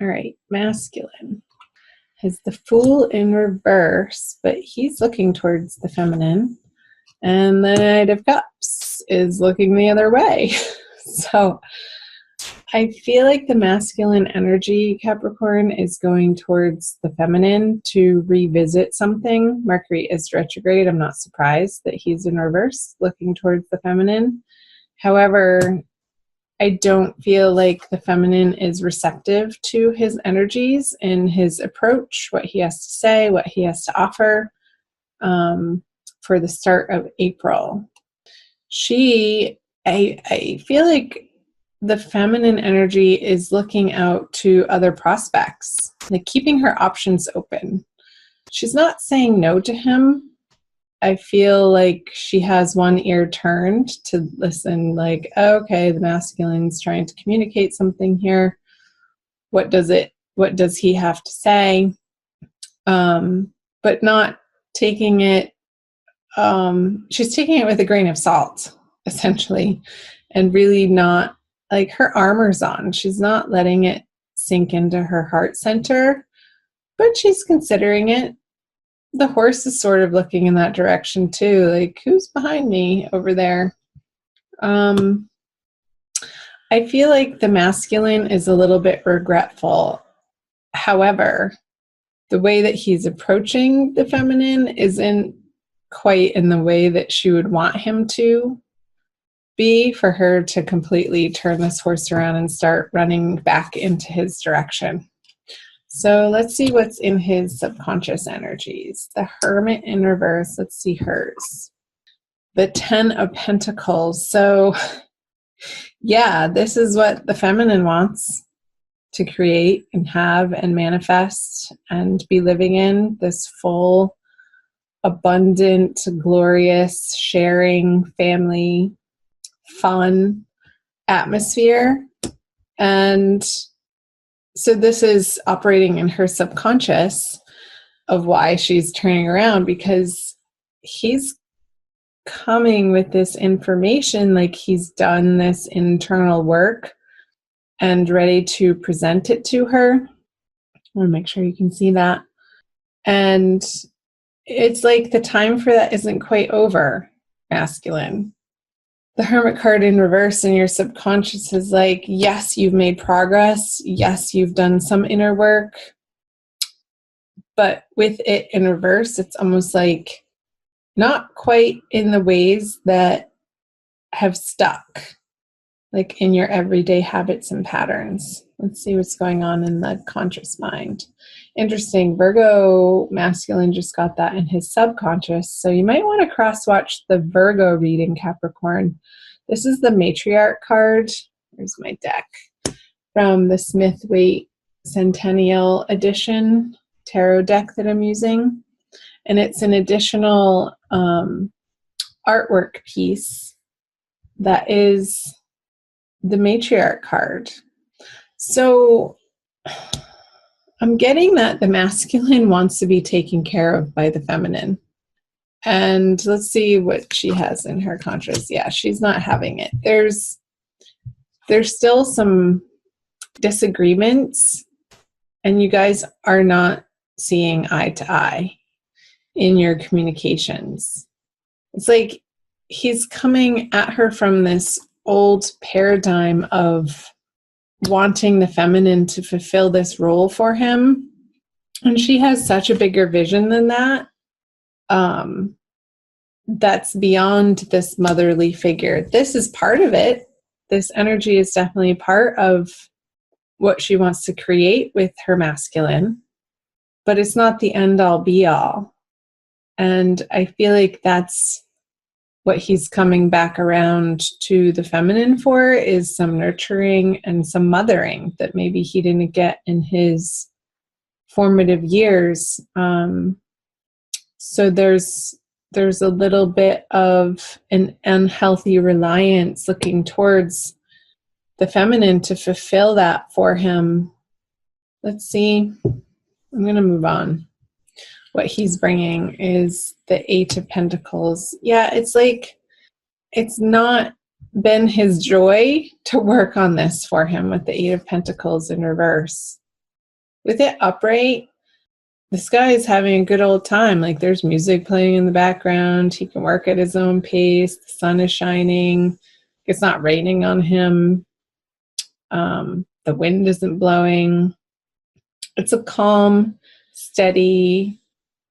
All right, masculine has the Fool in reverse, but he's looking towards the feminine. And the Knight of Cups is looking the other way. So I feel like the masculine energy, Capricorn, is going towards the feminine to revisit something. Mercury is retrograde. I'm not surprised that he's in reverse, looking towards the feminine. However, I don't feel like the feminine is receptive to his energies and his approach, what he has to say, what he has to offer for the start of April. I feel like the feminine energy is looking out to other prospects, like keeping her options open. She's not saying no to him. I feel like she has one ear turned to listen, like, okay, the masculine's trying to communicate something here. What does he have to say? But not taking it, she's taking it with a grain of salt, essentially, and really not, like, her armor's on. She's not letting it sink into her heart center, but she's considering it. The horse is sort of looking in that direction too, like, who's behind me over there? I feel like the masculine is a little bit regretful. However, the way that he's approaching the feminine isn't quite in the way that she would want him to be, for her to completely turn this horse around and start running back into his direction. So let's see what's in his subconscious energies. The Hermit in reverse. Let's see hers. The 10 of Pentacles. So yeah, this is what the feminine wants to create and have and manifest and be living in, this full, abundant, glorious, sharing, family, fun atmosphere. And so this is operating in her subconscious of why she's turning around, because he's coming with this information, like he's done this internal work and ready to present it to her. I want to make sure you can see that. And it's like the time for that isn't quite over, masculine. The Hermit card in reverse in your subconscious is like, yes, you've made progress. Yes, you've done some inner work. But with it in reverse, it's almost like not quite in the ways that have stuck, like in your everyday habits and patterns. Let's see what's going on in the conscious mind. Interesting. Virgo masculine just got that in his subconscious. So you might want to cross-watch the Virgo reading, Capricorn. This is the Matriarch card. Here's my deck from the Smith-Waite Centennial Edition tarot deck that I'm using. And it's an additional artwork piece that is the Matriarch card. So I'm getting that the masculine wants to be taken care of by the feminine. And let's see what she has in her conscious. Yeah, she's not having it. There's still some disagreements, and you guys are not seeing eye to eye in your communications. It's like he's coming at her from this old paradigm of wanting the feminine to fulfill this role for him. And she has such a bigger vision than that. That's beyond this motherly figure. This is part of it. This energy is definitely part of what she wants to create with her masculine, but it's not the end all be all. And I feel like that's what he's coming back around to the feminine for, is some nurturing and some mothering that maybe he didn't get in his formative years. So there's a little bit of an unhealthy reliance looking towards the feminine to fulfill that for him. Let's see. I'm going to move on. What he's bringing is the 8 of Pentacles. Yeah, it's like it's not been his joy to work on this for him with the 8 of Pentacles in reverse. With it upright, this guy is having a good old time. Like, there's music playing in the background. He can work at his own pace. The sun is shining. It's not raining on him. The wind isn't blowing. It's a calm, steady,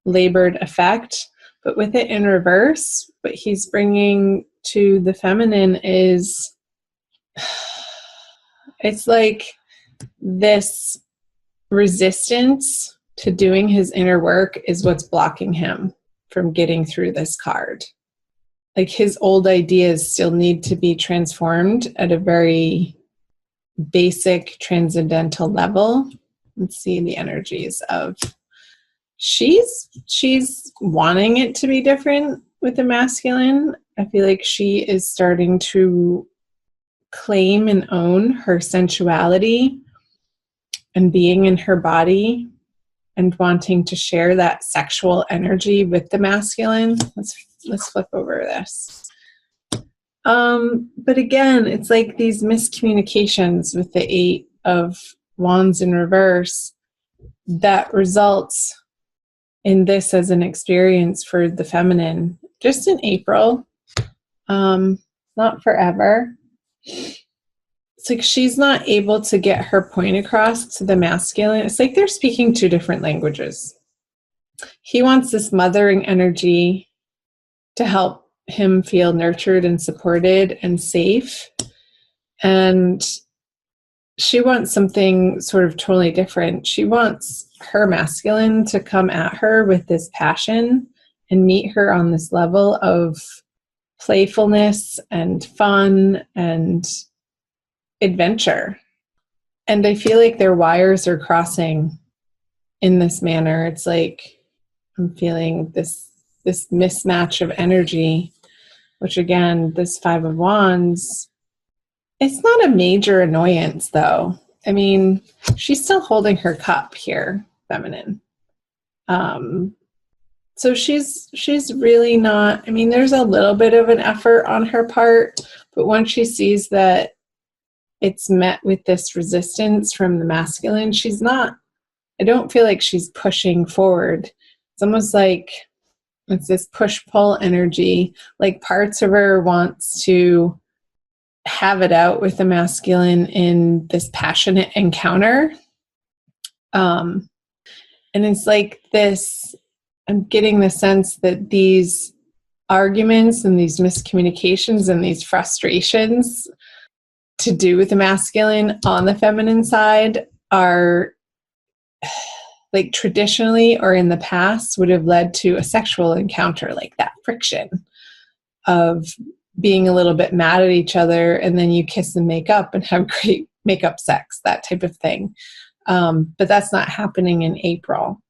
labored effect. But with it in reverse, what he's bringing to the feminine is, it's like this resistance to doing his inner work is what's blocking him from getting through this card. Like, his old ideas still need to be transformed at a very basic transcendental level. Let's see the energies of, she's wanting it to be different with the masculine. I feel like she is starting to claim and own her sensuality and being in her body and wanting to share that sexual energy with the masculine. Let's flip over this. But again, it's like these miscommunications with the 8 of Wands in reverse that results in this as an experience for the feminine just in April. Not forever. It's like she's not able to get her point across to the masculine. It's like they're speaking 2 different languages. He wants this mothering energy to help him feel nurtured and supported and safe. And she wants something sort of totally different. She wants her masculine to come at her with this passion and meet her on this level of playfulness and fun and adventure. And I feel like their wires are crossing in this manner. It's like I'm feeling this mismatch of energy, which again, this 5 of Wands, it's not a major annoyance though. I mean, she's still holding her cup here, feminine. So she's really not, I mean, there's a little bit of an effort on her part, but once she sees that it's met with this resistance from the masculine, she's not, I don't feel like she's pushing forward. It's almost like it's this push-pull energy, like parts of her wants to have it out with the masculine in this passionate encounter. And it's like this, I'm getting the sense that these arguments and these miscommunications and these frustrations to do with the masculine on the feminine side are like traditionally or in the past would have led to a sexual encounter, like that friction of being a little bit mad at each other, and then you kiss and make up and have great makeup sex, that type of thing. But that's not happening in April.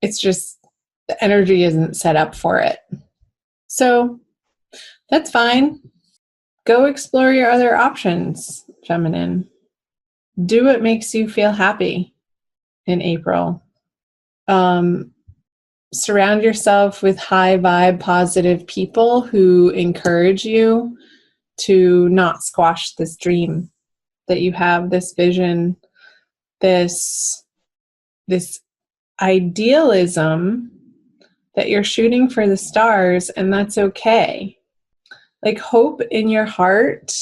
It's just the energy isn't set up for it. So that's fine. Go explore your other options, feminine. Do what makes you feel happy in April. Surround yourself with high vibe, positive people who encourage you to not squash this dream that you have, this vision, this idealism that you're shooting for the stars, and that's okay. Like, hope in your heart,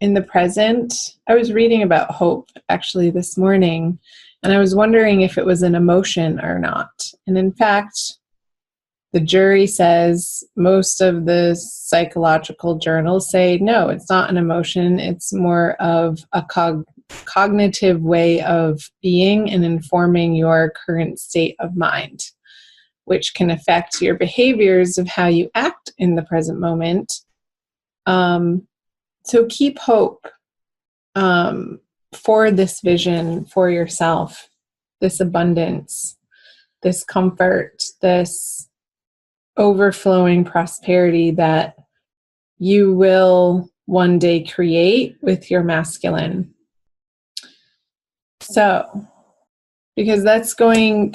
in the present. I was reading about hope actually this morning, and I was wondering if it was an emotion or not. And in fact, the jury says, most of the psychological journals say, no, it's not an emotion. It's more of a cognitive way of being and informing your current state of mind, which can affect your behaviors of how you act in the present moment. So keep hope for this vision for yourself, this abundance, this comfort, this overflowing prosperity that you will one day create with your masculine. So, because that's going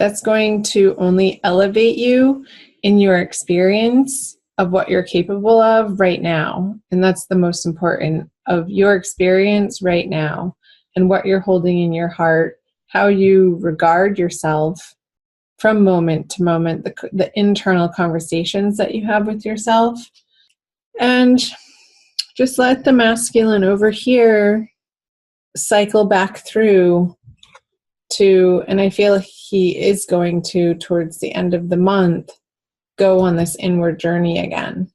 to only elevate you in your experience of what you're capable of right now. And that's the most important, of your experience right now and what you're holding in your heart, how you regard yourself from moment to moment, the internal conversations that you have with yourself. And just let the masculine over here cycle back through to, and I feel he is going to, towards the end of the month, go on this inward journey again.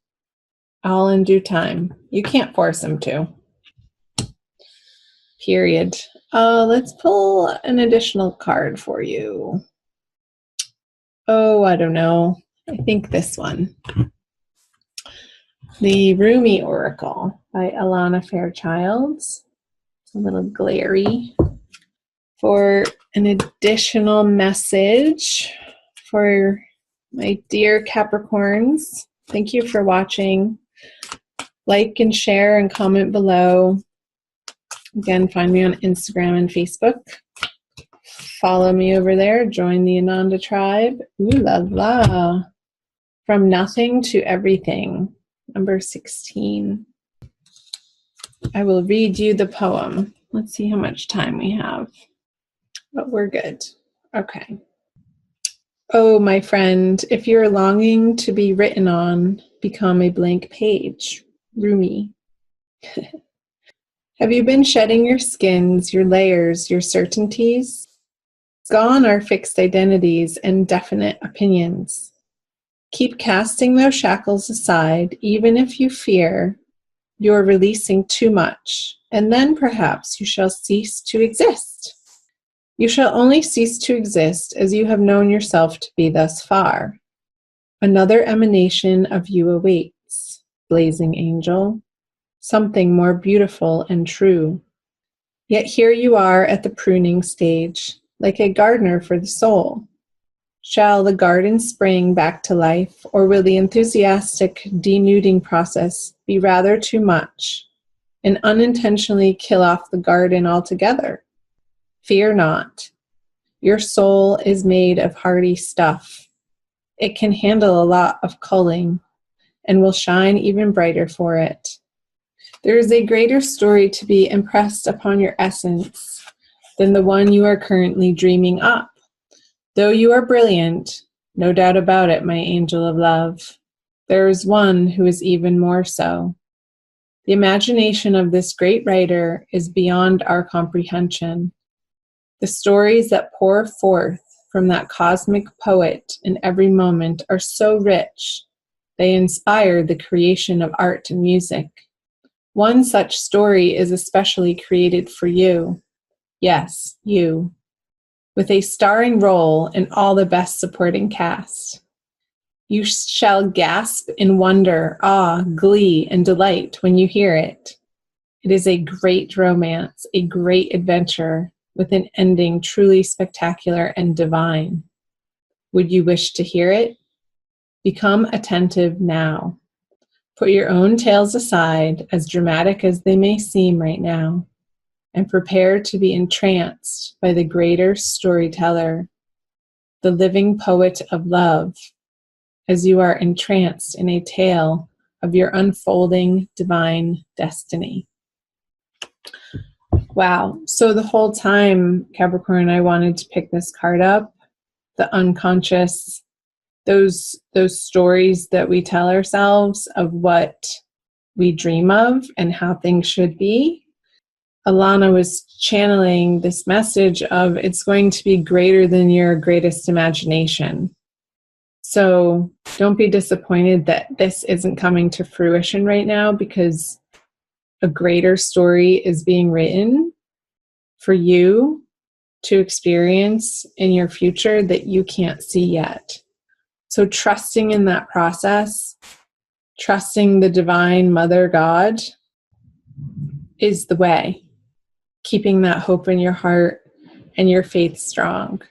All in due time. You can't force him to. Period. Let's pull an additional card for you. Oh, I don't know. I think this one. The Rumi Oracle by Alana Fairchild. It's a little glary. For an additional message for my dear Capricorns, thank you for watching. Like and share and comment below. Again, find me on Instagram and Facebook. Follow me over there. Join the Ananda tribe. Ooh la la. From nothing to everything. Number 16. I will read you the poem. Let's see how much time we have. But we're good. Okay. Oh, my friend, if you're longing to be written on, become a blank page. Rumi. Have you been shedding your skins, your layers, your certainties? Gone are fixed identities and definite opinions. Keep casting those shackles aside, even if you fear you're releasing too much, and then perhaps you shall cease to exist. You shall only cease to exist as you have known yourself to be thus far. Another emanation of you awaits, blazing angel, something more beautiful and true. Yet here you are at the pruning stage, like a gardener for the soul. Shall the garden spring back to life, or will the enthusiastic denuding process be rather too much and unintentionally kill off the garden altogether? Fear not. Your soul is made of hardy stuff. It can handle a lot of culling and will shine even brighter for it. There is a greater story to be impressed upon your essence than the one you are currently dreaming up. Though you are brilliant, no doubt about it, my angel of love, there is one who is even more so. The imagination of this great writer is beyond our comprehension. The stories that pour forth from that cosmic poet in every moment are so rich, they inspire the creation of art and music. One such story is especially created for you. Yes, you. With a starring role in all the best supporting cast. You shall gasp in wonder, awe, glee, and delight when you hear it. It is a great romance, a great adventure, with an ending truly spectacular and divine. Would you wish to hear it? Become attentive now. Put your own tales aside, as dramatic as they may seem right now, and prepare to be entranced by the greater storyteller, the living poet of love, as you are entranced in a tale of your unfolding divine destiny. Wow. So the whole time, Capricorn, I wanted to pick this card up, the unconscious, those stories that we tell ourselves of what we dream of and how things should be. Alana was channeling this message of it's going to be greater than your greatest imagination. So don't be disappointed that this isn't coming to fruition right now, because a greater story is being written for you to experience in your future that you can't see yet. So trusting in that process, trusting the divine Mother God is the way. Keeping that hope in your heart and your faith strong.